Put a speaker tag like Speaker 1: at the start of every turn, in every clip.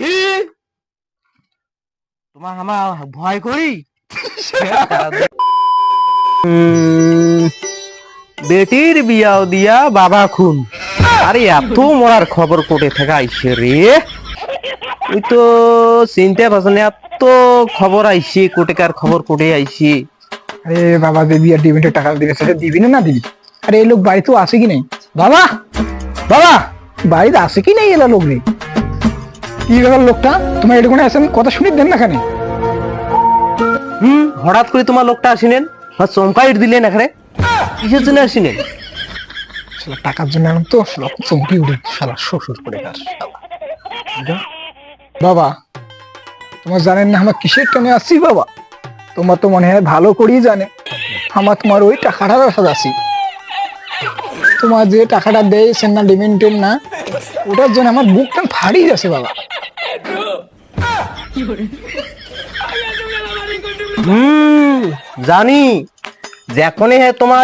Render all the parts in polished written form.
Speaker 1: কি তোমার আমার ভয় করি? বেটির বিয়াও দিয়া বাবা খুন, আরে এত মরার খবর কোটে থেকে আইসে রে? ওই তো চিনতে পারছ না, এত খবর আইসি কোটেকার খবর কোটে আইসি।
Speaker 2: আরে বাবা দেবী আর ডিভিডেন্টের টাকা দিবে, সেটা দিবি না দিবি? আরে এই লোক বাড়িতেও আসে কি নেই? বাবা বাবা বাড়িতে আসে কি নেই? এলা লোক নেই, কি ব্যাপার লোকটা? তোমার এটা কোনো আসেন কথা শুনি দেন না খানে?
Speaker 1: হঠাৎ করে তোমার লোকটা আসিলেন, চমকাই দিলেন এখানে, কিসের জন্য আসিলেন?
Speaker 2: শালা টাকার জন্য এখন তো শালা চমকি উঠে শালা শ্বশুর করে কার। বাবা তোমার জানেন না আমার কিসের টানে আসছি? বাবা তোমার তো মনে হয় ভালো করেই জানে আমার তোমার ওই টাকাটার আশা আছি। তোমার যে টাকাটা দেয় সেনা ডিমেন্টের না, ওটার জন্য আমার বুকটা ফাড়িয়ে যাচ্ছে বাবা।
Speaker 1: জানি, যখনই তোমার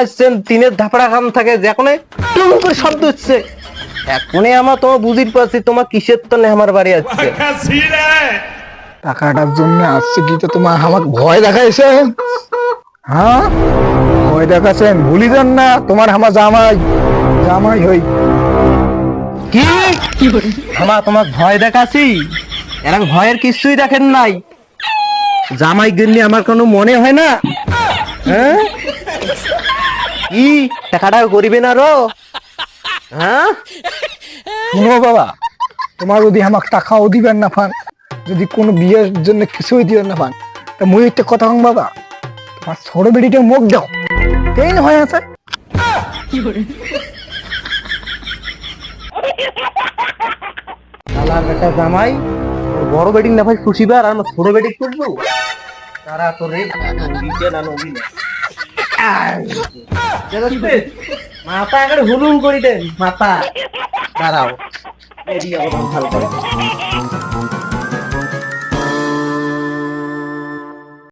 Speaker 1: তিনের ধাপড়া খান থাকে, যখনই টুম করে শব্দ হচ্ছে, এখনই আমার তোমার বুঝির পারছি তোমার কিসের তো আমার বাড়ি আসছে।
Speaker 2: টাকাটার জন্য আসছে কি তো তোমার আমাকে ভয় দেখাইছে? হ্যাঁ ভয় দেখাচ্ছেন, ভুলি যান না তোমার আমার জামাই জামাই হই।
Speaker 1: কি আমার তোমার ভয় দেখাচ্ছি? এরকম ভয়ের কিছুই দেখেন নাই, জামাই গিন্নি আমার কোনো মনে হয় না। হ্যাঁ কি টাকাটা করিবে না রো? হ্যাঁ
Speaker 2: শুনো বাবা, তোমার যদি আমাকে টাকাও দিবেন না পান, যদি কোনো বিয়ের জন্য কিছুই দিবেন না পান, তা মুই একটা কথা কম বাবা, তোমার ছোট বেটিটা মুখ দাও তেই না হয় আছে।
Speaker 1: শালার বেটা জামাই, ওর বড় বেটিং না ভাই খুশিবার, আর আমার ছোট বেটিং করবো তারা তো রে দিতে না নবী না। মাথা একবারে হুলুম করি দেন মাথা। দাঁড়াও, এই দিয়ে ভালো করে